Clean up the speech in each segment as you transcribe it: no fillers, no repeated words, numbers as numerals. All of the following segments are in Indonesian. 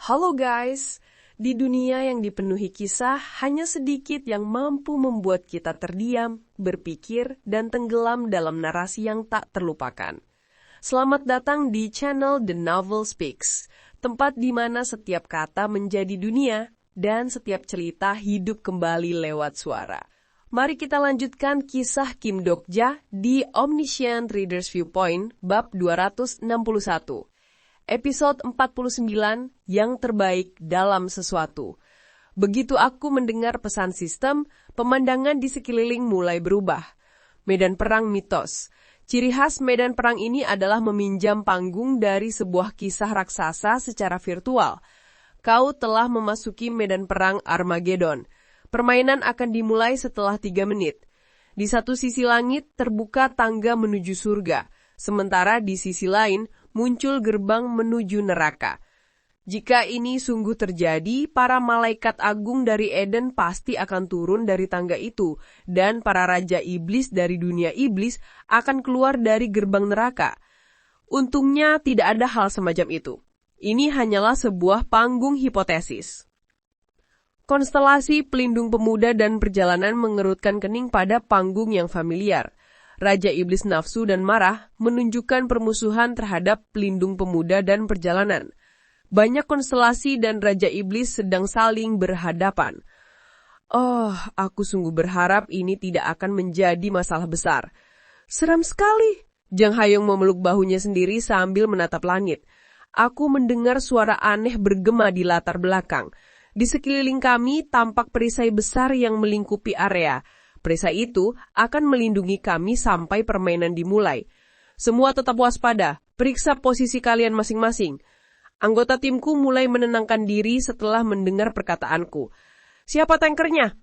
Halo guys, di dunia yang dipenuhi kisah, hanya sedikit yang mampu membuat kita terdiam, berpikir, dan tenggelam dalam narasi yang tak terlupakan. Selamat datang di channel The Novel Speaks, tempat di mana setiap kata menjadi dunia, dan setiap cerita hidup kembali lewat suara. Mari kita lanjutkan kisah Kim Dokja di Omniscient Reader's Viewpoint, bab 261. Episode 49, yang terbaik dalam sesuatu. Begitu aku mendengar pesan sistem, pemandangan di sekeliling mulai berubah. Medan perang mitos. Ciri khas medan perang ini adalah meminjam panggung dari sebuah kisah raksasa secara virtual. Kau telah memasuki medan perang Armageddon. Permainan akan dimulai setelah 3 menit. Di satu sisi langit terbuka tangga menuju surga, sementara di sisi lain muncul gerbang menuju neraka. Jika ini sungguh terjadi, para malaikat agung dari Eden pasti akan turun dari tangga itu, dan para raja iblis dari dunia iblis akan keluar dari gerbang neraka. Untungnya tidak ada hal semacam itu. Ini hanyalah sebuah panggung hipotesis. Konstelasi pelindung pemuda dan perjalanan mengerutkan kening pada panggung yang familiar. Raja Iblis nafsu dan marah menunjukkan permusuhan terhadap pelindung pemuda dan perjalanan. Banyak konstelasi dan Raja Iblis sedang saling berhadapan. Oh, aku sungguh berharap ini tidak akan menjadi masalah besar. Seram sekali. Jang Hayong memeluk bahunya sendiri sambil menatap langit. Aku mendengar suara aneh bergema di latar belakang. Di sekeliling kami tampak perisai besar yang melingkupi area. Perisai itu akan melindungi kami sampai permainan dimulai. Semua tetap waspada, periksa posisi kalian masing-masing. Anggota timku mulai menenangkan diri setelah mendengar perkataanku. Siapa tankernya?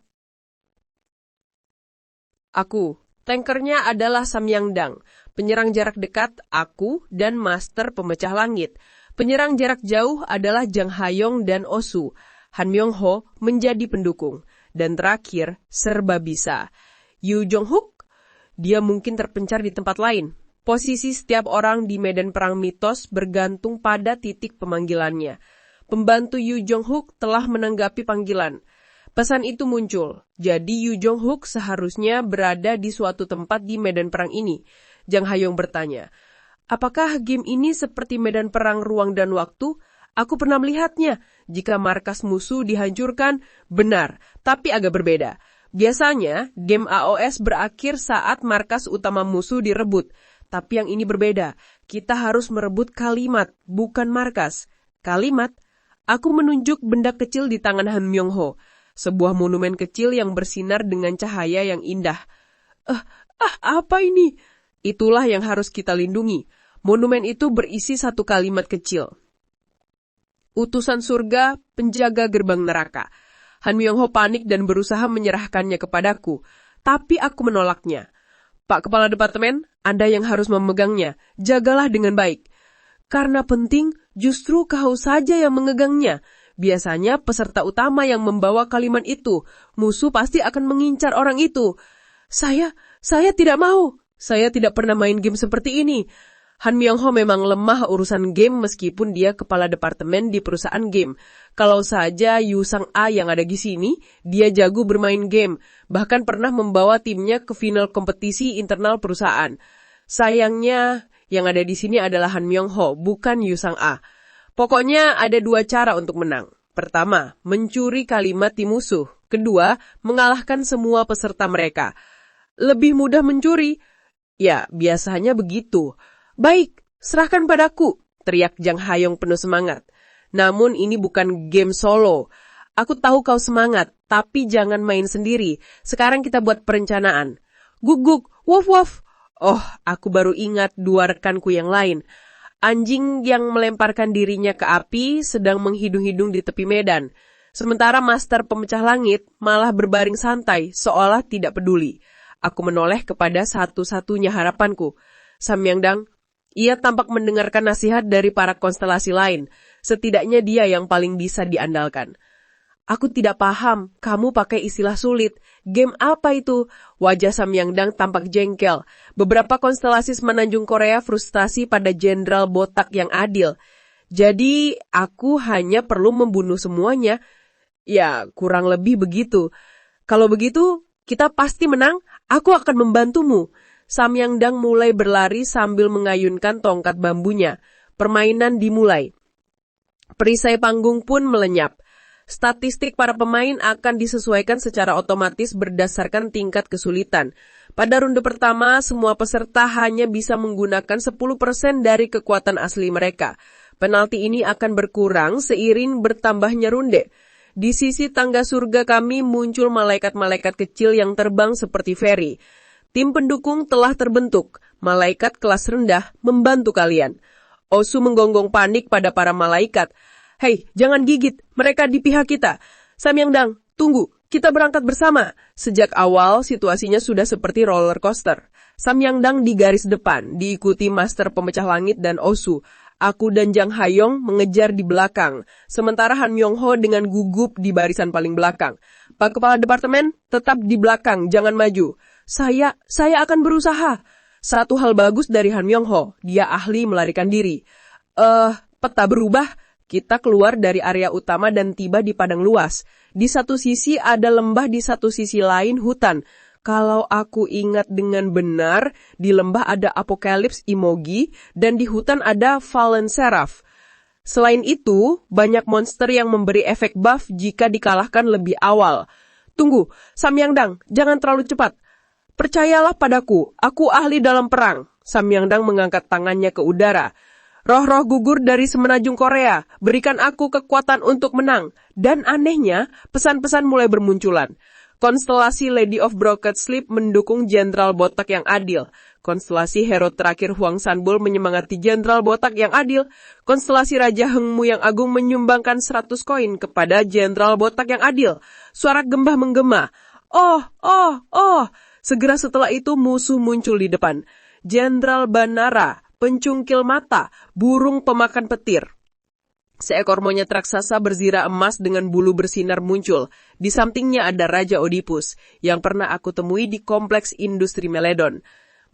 Aku. Tankernya adalah Samyangdang. Penyerang jarak dekat, aku, dan Master Pemecah Langit. Penyerang jarak jauh adalah Jang Hayong dan Osu. Han Myung-ho menjadi pendukung. Dan terakhir, serba bisa. Yu Jong-hook, dia mungkin terpencar di tempat lain. Posisi setiap orang di medan perang mitos bergantung pada titik pemanggilannya. Pembantu Yu Jong-hook telah menanggapi panggilan. Pesan itu muncul. Jadi Yu Jong-hook seharusnya berada di suatu tempat di medan perang ini. Jang Hayong bertanya, apakah game ini seperti medan perang ruang dan waktu? Aku pernah melihatnya. Jika markas musuh dihancurkan, benar, tapi agak berbeda. Biasanya, game AOS berakhir saat markas utama musuh direbut. Tapi yang ini berbeda. Kita harus merebut kalimat, bukan markas. Kalimat? Aku menunjuk benda kecil di tangan Han Myung-ho. Sebuah monumen kecil yang bersinar dengan cahaya yang indah. Apa ini? Itulah yang harus kita lindungi. Monumen itu berisi satu kalimat kecil. Utusan surga, penjaga gerbang neraka. Han Myung-ho panik dan berusaha menyerahkannya kepadaku. Tapi aku menolaknya. Pak Kepala Departemen, Anda yang harus memegangnya. Jagalah dengan baik. Karena penting, justru kau saja yang mengegangnya. Biasanya peserta utama yang membawa kalimat itu. Musuh pasti akan mengincar orang itu. Saya tidak mau. Saya tidak pernah main game seperti ini. Han Myung-ho memang lemah urusan game meskipun dia kepala departemen di perusahaan game. Kalau saja Yu Sang-a yang ada di sini, dia jago bermain game. Bahkan pernah membawa timnya ke final kompetisi internal perusahaan. Sayangnya, yang ada di sini adalah Han Myung-ho, bukan Yu Sang-a. Pokoknya ada 2 cara untuk menang. Pertama, mencuri kalimat tim musuh. Kedua, mengalahkan semua peserta mereka. Lebih mudah mencuri? Ya, biasanya begitu. Baik, serahkan padaku, teriak Jang Hayong penuh semangat. Namun ini bukan game solo. Aku tahu kau semangat, tapi jangan main sendiri. Sekarang kita buat perencanaan. Guguk, waf waf. Oh, aku baru ingat 2 rekanku yang lain. Anjing yang melemparkan dirinya ke api sedang menghidung-hidung di tepi medan. Sementara Master Pemecah Langit malah berbaring santai, seolah tidak peduli. Aku menoleh kepada satu-satunya harapanku. Samyangdang. Ia tampak mendengarkan nasihat dari para konstelasi lain. Setidaknya dia yang paling bisa diandalkan. Aku tidak paham, kamu pakai istilah sulit. Game apa itu? Wajah Samyangdang tampak jengkel. Beberapa konstelasi semenanjung Korea frustasi pada jenderal botak yang adil. Jadi aku hanya perlu membunuh semuanya. Ya, kurang lebih begitu. Kalau begitu, kita pasti menang. Aku akan membantumu. Samyangdang mulai berlari sambil mengayunkan tongkat bambunya. Permainan dimulai. Perisai panggung pun melenyap. Statistik para pemain akan disesuaikan secara otomatis berdasarkan tingkat kesulitan. Pada ronde pertama, semua peserta hanya bisa menggunakan 10% dari kekuatan asli mereka. Penalti ini akan berkurang seiring bertambahnya ronde. Di sisi tangga surga kami muncul malaikat-malaikat kecil yang terbang seperti feri. Tim pendukung telah terbentuk. Malaikat kelas rendah membantu kalian. Osu menggonggong panik pada para malaikat. Hei, jangan gigit. Mereka di pihak kita. Samyangdang, tunggu. Kita berangkat bersama. Sejak awal, situasinya sudah seperti roller coaster. Samyangdang di garis depan, diikuti Master Pemecah Langit dan Osu. Aku dan Jang Hayong mengejar di belakang, sementara Han Myung-ho dengan gugup di barisan paling belakang. Pak Kepala Departemen, tetap di belakang, jangan maju. Saya akan berusaha. Satu hal bagus dari Han Myung-ho, dia ahli melarikan diri. Peta berubah, kita keluar dari area utama dan tiba di padang luas. Di satu sisi ada lembah, di satu sisi lain hutan. Kalau aku ingat dengan benar, di lembah ada Apokalips Imogi dan di hutan ada Fallen Seraph. Selain itu, banyak monster yang memberi efek buff jika dikalahkan lebih awal. Tunggu, Samyangdang, jangan terlalu cepat. Percayalah padaku, aku ahli dalam perang. Samyangdang mengangkat tangannya ke udara. Roh-roh gugur dari semenanjung Korea, berikan aku kekuatan untuk menang. Dan anehnya, pesan-pesan mulai bermunculan. Konstelasi Lady of Broken Sleep mendukung Jenderal Botak yang adil. Konstelasi hero terakhir Huang Sanbul menyemangati Jenderal Botak yang adil. Konstelasi Raja Hengmu yang agung menyumbangkan 100 koin kepada Jenderal Botak yang adil. Suara gembah menggema. Oh. Segera setelah itu musuh muncul di depan. Jenderal Banara, pencungkil mata, burung pemakan petir. Seekor monyet raksasa berzira emas dengan bulu bersinar muncul. Di sampingnya ada Raja Oedipus, yang pernah aku temui di kompleks industri Meledon.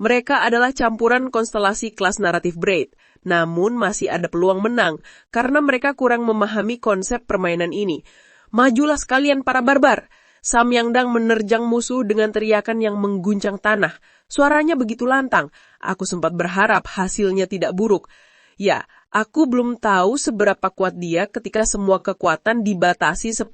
Mereka adalah campuran konstelasi kelas naratif Braid, namun masih ada peluang menang, karena mereka kurang memahami konsep permainan ini. Majulah sekalian para barbar! Samyangdang menerjang musuh dengan teriakan yang mengguncang tanah. Suaranya begitu lantang, aku sempat berharap hasilnya tidak buruk. Ya, aku belum tahu seberapa kuat dia ketika semua kekuatan dibatasi 10%.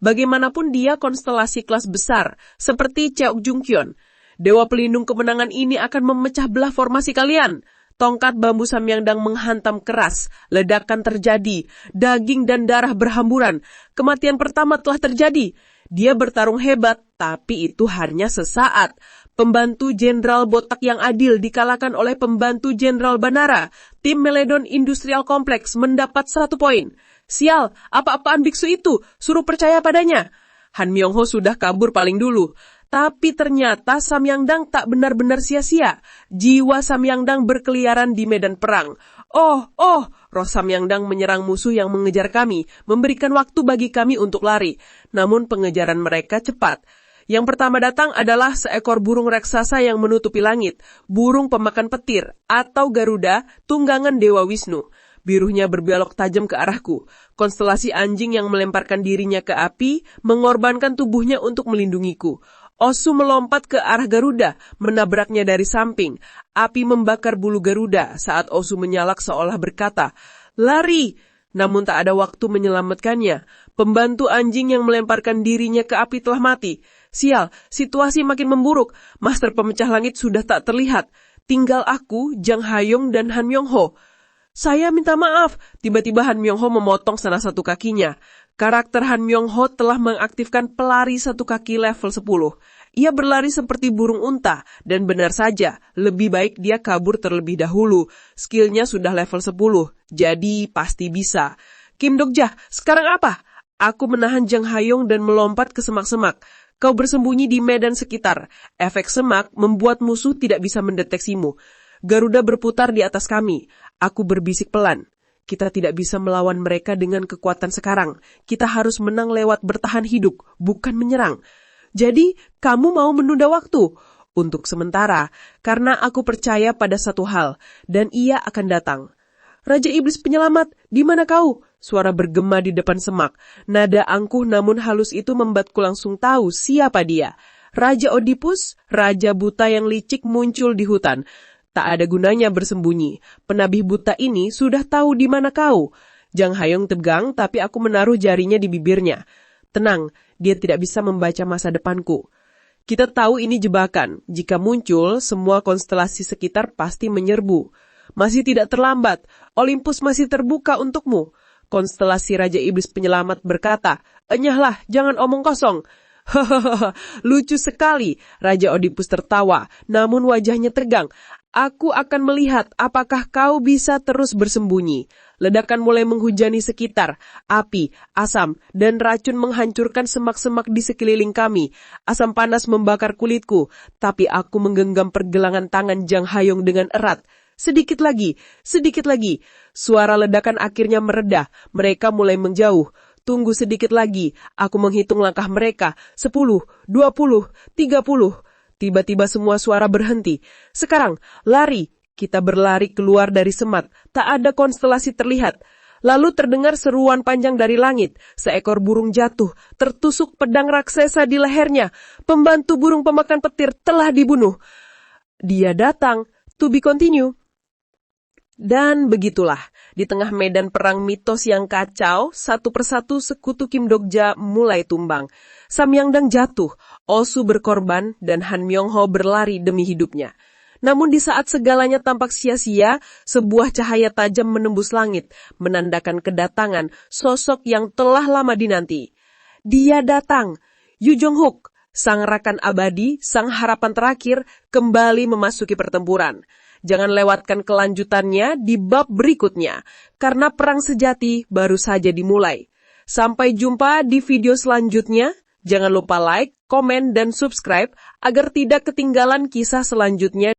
Bagaimanapun dia konstelasi kelas besar, seperti Cheok Jungkyeon. Dewa pelindung kemenangan ini akan memecah belah formasi kalian. Tongkat bambu Samyangdang menghantam keras, ledakan terjadi, daging dan darah berhamburan. Kematian pertama telah terjadi. Dia bertarung hebat, tapi itu hanya sesaat. Pembantu Jenderal Botak yang adil dikalahkan oleh pembantu Jenderal Banara. Tim Meledon Industrial Complex mendapat 100 poin. Sial, apa-apaan biksu itu? Suruh percaya padanya. Han Myung-ho sudah kabur paling dulu. Tapi ternyata Samyangdang tak benar-benar sia-sia. Jiwa Samyangdang berkeliaran di medan perang. Oh, roh Samyangdang menyerang musuh yang mengejar kami, memberikan waktu bagi kami untuk lari. Namun pengejaran mereka cepat. Yang pertama datang adalah seekor burung raksasa yang menutupi langit, burung pemakan petir, atau Garuda, tunggangan Dewa Wisnu. Biruhnya berbelok tajam ke arahku. Konstelasi anjing yang melemparkan dirinya ke api, mengorbankan tubuhnya untuk melindungiku. Osu melompat ke arah Garuda, menabraknya dari samping. Api membakar bulu Garuda saat Osu menyalak seolah berkata, "Lari!" Namun tak ada waktu menyelamatkannya. Pembantu anjing yang melemparkan dirinya ke api telah mati. Sial, situasi makin memburuk. Master Pemecah Langit sudah tak terlihat. Tinggal aku, Jang Hayong, dan Han Myung-ho. Saya minta maaf. Tiba-tiba Han Myung-ho memotong salah satu kakinya. Karakter Han Myung-ho telah mengaktifkan pelari satu kaki level 10. Ia berlari seperti burung unta, dan benar saja, lebih baik dia kabur terlebih dahulu. Skillnya sudah level 10, jadi pasti bisa. Kim Dokjah, sekarang apa? Aku menahan Jang Hayong dan melompat ke semak-semak. Kau bersembunyi di medan sekitar. Efek semak membuat musuh tidak bisa mendeteksimu. Garuda berputar di atas kami. Aku berbisik pelan. Kita tidak bisa melawan mereka dengan kekuatan sekarang. Kita harus menang lewat bertahan hidup, bukan menyerang. Jadi, kamu mau menunda waktu? Untuk sementara, karena aku percaya pada satu hal, dan ia akan datang. Raja Iblis Penyelamat, di mana kau? Suara bergema di depan semak. Nada angkuh namun halus itu membuatku langsung tahu siapa dia. Raja Oedipus, raja buta yang licik muncul di hutan. Tak ada gunanya bersembunyi. Penabih buta ini sudah tahu di mana kau. Jang Hayong tegang, tapi aku menaruh jarinya di bibirnya. Tenang, dia tidak bisa membaca masa depanku. Kita tahu ini jebakan. Jika muncul, semua konstelasi sekitar pasti menyerbu. Masih tidak terlambat. Olympus masih terbuka untukmu. Konstelasi Raja Iblis Penyelamat berkata, "Enyahlah, jangan omong kosong." Hahaha, lucu sekali. Raja Oedipus tertawa, namun wajahnya tegang. Aku akan melihat apakah kau bisa terus bersembunyi. Ledakan mulai menghujani sekitar. Api, asam, dan racun menghancurkan semak-semak di sekeliling kami. Asam panas membakar kulitku, tapi aku menggenggam pergelangan tangan Jang Hayong dengan erat. Sedikit lagi, sedikit lagi. Suara ledakan akhirnya mereda. Mereka mulai menjauh. Tunggu sedikit lagi, aku menghitung langkah mereka. 10, 20, 30. Tiba-tiba semua suara berhenti. Sekarang, lari. Kita berlari keluar dari semat. Tak ada konstelasi terlihat. Lalu terdengar seruan panjang dari langit. Seekor burung jatuh, tertusuk pedang raksasa di lehernya. Pembantu burung pemakan petir telah dibunuh. Dia datang. To be continue. Dan begitulah, di tengah medan perang mitos yang kacau, satu persatu sekutu Kim Dokja mulai tumbang. Samyangdang jatuh, Osu berkorban, dan Han Myung-ho berlari demi hidupnya. Namun di saat segalanya tampak sia-sia, sebuah cahaya tajam menembus langit, menandakan kedatangan sosok yang telah lama dinanti. Dia datang, Yu Jong-hook, sang rakan abadi, sang harapan terakhir, kembali memasuki pertempuran. Jangan lewatkan kelanjutannya di bab berikutnya, karena perang sejati baru saja dimulai. Sampai jumpa di video selanjutnya. Jangan lupa like, komen, dan subscribe agar tidak ketinggalan kisah selanjutnya.